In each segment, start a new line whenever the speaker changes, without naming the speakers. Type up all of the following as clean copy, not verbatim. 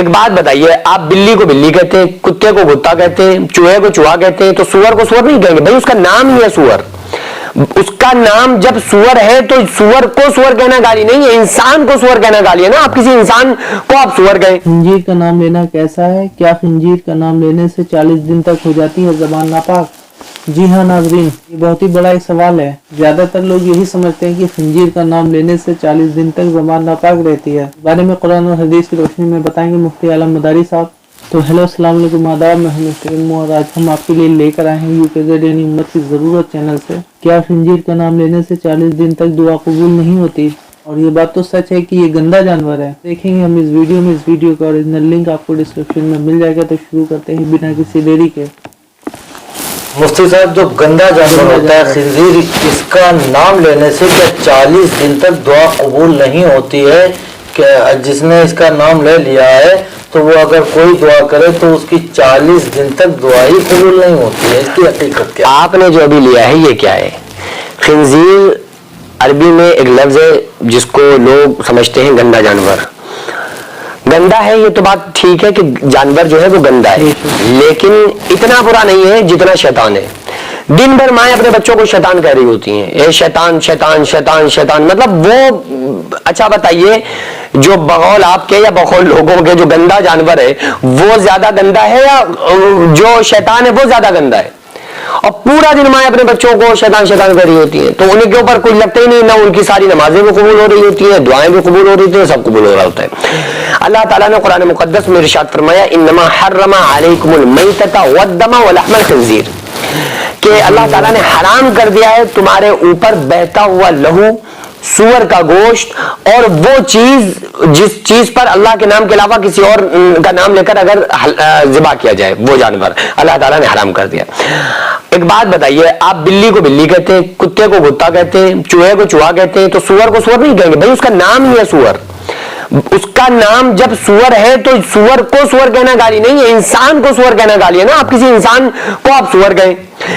ایک بات بتائیے، آپ بلی کو بلی کہتے ہیں، کتے کو کتا کہتے ہیں، چوہے کو چوہا کہتے ہیں، تو سور کو سور نہیں کہیں گے؟ بھائی اس کا نام ہی ہے سور، اس کا نام جب سور ہے تو سور کو سور کہنا گالی نہیں ہے، انسان کو سور کہنا گالی ہے نا۔ آپ کسی انسان کو آپ سور کہیں۔
خنزیر کا نام لینا کیسا ہے؟ کیا خنزیر کا نام لینے سے 40 دن تک ہو جاتی ہے زبان ناپاک؟ جی ہاں ناظرین، یہ بہت ہی بڑا ایک سوال ہے۔ زیادہ تر لوگ یہی سمجھتے ہیں کہ خنزیر کا نام لینے سے 40 دن تک زبان ناپاک رہتی ہے۔ اس بارے میں قرآن اور حدیث کی روشنی میں بتائیں گے مفتی عالم مداری صاحب۔ تو ہیلو، السلام علیکم، آداب، میں ہوں مستقیم اور آج ہم آپ کے لیے لے کر آئے ہیں UKZ یعنی امت کی ضرورت چینل سے کیا خنزیر کا نام لینے سے 40 دن تک دعا قبول نہیں ہوتی؟ اور یہ بات تو سچ ہے کہ یہ گندا جانور ہے۔ دیکھیں گے ہم اس ویڈیو کا اوریجنل لنک آپ کو ڈسکرپشن میں مل جائے گا۔ تو شروع کرتے ہیں بنا کسی دیری کے۔
مفتی صاحب، جو گندا جانور ہوتا ہے خنزیر، اس کا نام لینے سے کیا 40 دن تک دعا قبول نہیں ہوتی ہے؟ کہ جس نے اس کا نام لے لیا ہے تو وہ اگر کوئی دعا کرے تو اس کی 40 دن تک دعا ہی قبول نہیں ہوتی ہے؟ اس کی حقیقت کیا؟
آپ نے جو ابھی لیا ہے یہ کیا ہے؟ خنزیر عربی میں ایک لفظ ہے جس کو لوگ سمجھتے ہیں گندا جانور۔ گندا ہے یہ تو بات ٹھیک ہے کہ جانور جو ہے وہ گندا ہے، لیکن اتنا برا نہیں ہے جتنا شیطان ہے۔ دن بھر مائیں اپنے بچوں کو شیطان کہہ رہی ہوتی ہیں، اے شیطان شیطان شیطان شیطان، مطلب وہ اچھا بتائیے جو بغول آپ کے یا بغول لوگوں کے جو گندا جانور ہے وہ زیادہ گندا ہے یا جو شیطان ہے وہ زیادہ گندا ہے؟ اور پورا دن مائیں اپنے بچوں کو شیطان شیطان کر رہی ہوتی ہیں تو ان کے اوپر کوئی لگتا ہی نہیں، نہ ان کی ساری نمازیں بھی قبول ہو رہی ہوتی ہیں، دعائیں بھی قبول ہو رہی ہیں، سب قبول ہو رہا ہوتا ہے۔ اللہ تعالیٰ نے قرآن مقدس میں ارشاد فرمایا انما حرم علیکم المیتۃ والدم ولحم الخنزیر، کہ اللہ تعالیٰ نے حرام کر دیا ہے تمہارے اوپر بہتا ہوا لہو، سور کا گوشت اور وہ چیز جس چیز پر اللہ کے نام کے علاوہ کسی اور کا نام لے کر اگر ذبح کیا جائے وہ جانور اللہ تعالیٰ نے حرام کر دیا۔ ایک بات بتائیے، آپ بلی کو بلی کہتے ہیں، کتے کو کتا کہتے ہیں، چوہے کو چوہا کہتے ہیں، تو سور کو سور نہیں کہیں گے؟ بھائی اس کا نام ہی ہے سور، اس کا نام جب سور ہے تو سور کو سور کہنا گالی نہیں ہے، انسان کو سور کہنا گالی ہے نا۔ آپ کسی انسان کو آپ سور کہیں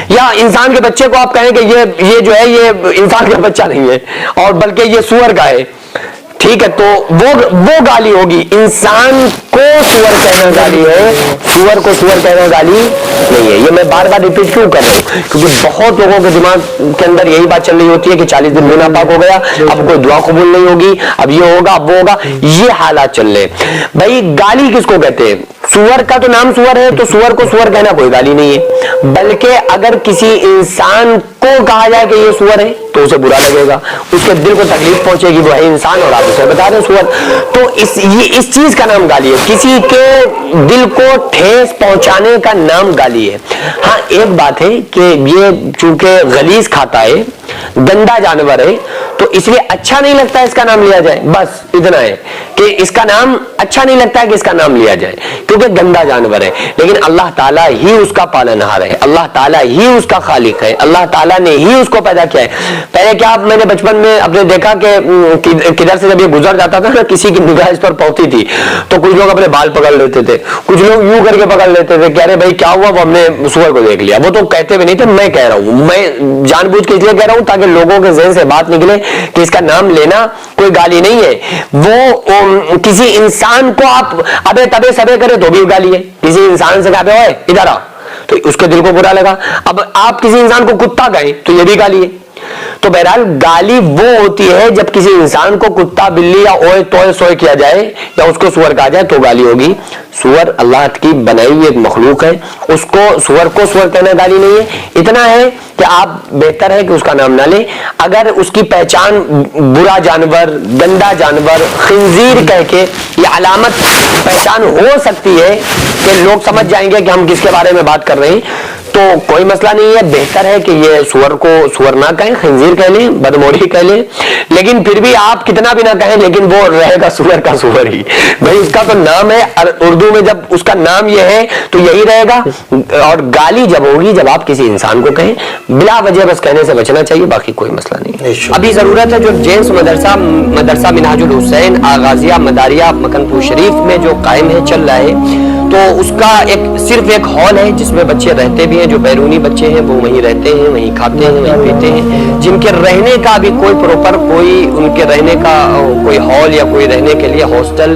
یا انسان کے بچے کو آپ کہیں کہ یہ جو ہے یہ انسان کا بچہ نہیں ہے اور بلکہ یہ سور کا ہے، ٹھیک ہے، تو وہ گالی ہوگی۔ انسان کو سور کہنا گالی ہے، سور کو سور کہنا گالی نہیں ہے۔ یہ میں بار بار ریپیٹ کیوں کر رہا ہوں؟ کیونکہ بہت لوگوں کے دماغ کے اندر یہی بات چل رہی ہوتی ہے کہ 40 دن گناہ پاک ہو گیا، اب کوئی دعا قبول نہیں ہوگی، اب یہ ہوگا اب وہ ہوگا، یہ حالات چل رہے۔ بھائی گالی کس کو کہتے ہیں؟ سور کا تو نام سور ہے تو سور کو سور کہنا کوئی گالی نہیں ہے، بلکہ اگر کسی انسان کو کہا جائے کہ یہ سور ہے تو اسے برا لگے گا، اس کے دل کو تکلیف پہنچے گی، وہ ہے انسان اور آپ اسے بتا رہے ہیں سور، تو اس چیز کا نام گالی ہے، کسی کے دل کو ٹھیس پہنچانے کا نام گالی ہے۔ ہاں ایک بات ہے کہ یہ چونکہ غلیظ کھاتا ہے، گندا جانور ہے، تو اس لیے اچھا نہیں لگتا ہے اس کا نام لیا جائے، بس اتنا ہے کہ اس کا نام اچھا نہیں لگتا ہے کہ اس کا نام لیا جائے کیونکہ گندا جانور ہے، لیکن اللہ تعالیٰ ہی اس کا پالنہار ہے، اللہ تعالیٰ ہی اس کا خالق ہے، اللہ تعالیٰ نے ہی اس کو پیدا کیا ہے۔ پہلے کیا میں نے بچپن میں اپنے دیکھا کہ کدھر سے جب یہ گزر جاتا تھا نا، کسی کی نگاہ اس پر پڑتی تھی تو کچھ لوگ اپنے بال پکڑ لیتے تھے، کچھ لوگ یوں کر کے پکڑ لیتے تھے کہ ارے بھائی کیا ہوا، وہ ہم نے سور کو دیکھ لیا۔ وہ تو کہتے بھی نہیں تھے، میں کہہ رہا ہوں، میں جان بوجھ کے اس لیے کہہ رہا ہوں تاکہ لوگوں کے ذہن سے بات نکلے کہ اس کا نام لینا کوئی گالی نہیں ہے۔ وہ کسی انسان کو آپ ابے تبے سبے کرے تو بھی گالی ہے، کسی انسان سے کہتے ہوئے ادھر آ تو اس کے دل کو برا لگا، اب آپ کسی انسان کو کتا کہیں تو یہ بھی گالی ہے۔ تو بہرحال گالی وہ ہوتی ہے جب کسی انسان کو کتا بلی یا اوئے توئے سوئے کیا جائے یا اس کو سور کہا جائے تو گالی ہوگی۔ سور اللہ کی بنائی ہوئی ایک مخلوق ہے، اس کو سور کہنا گالی نہیں ہے۔ اتنا ہے کہ آپ بہتر ہے کہ اس کا نام نہ لیں۔ اگر اس کی پہچان برا جانور، گندا جانور، خنزیر کہہ کے یہ علامت پہچان ہو سکتی ہے کہ لوگ سمجھ جائیں گے کہ ہم کس کے بارے میں بات کر رہے ہیں، تو کوئی مسئلہ نہیں ہے، بہتر ہے کہ یہ سور کو سور نہ کہیں، خنزیر کہہ لیں، بدموڑی کہہ لیں، لیکن پھر بھی آپ کتنا بھی نہ کہیں لیکن وہ رہے گا سور کا سور ہی۔ بھائی اس کا تو نام ہے، اردو میں جب اس کا نام یہ ہے تو یہی رہے گا، اور گالی جب ہوگی جب آپ کسی انسان کو کہیں، بلا وجہ بس کہنے سے بچنا چاہیے، باقی کوئی مسئلہ نہیں۔ ابھی ضرورت ہے جو جینس مدرسہ منہاج الحسین آغازیہ مداریہ مکن پور شریف میں جو قائم ہے، چل رہا ہے، تو اس کا صرف ایک ہال ہے جس میں بچے رہتے بھی ہیں، جو بیرونی بچے ہیں وہ وہیں رہتے ہیں، وہیں کھاتے ہیں، وہیں پیتے ہیں، جن کے رہنے کا بھی کوئی پراپر کوئی ان کے رہنے کا کوئی ہال یا کوئی رہنے کے لیے ہاسٹل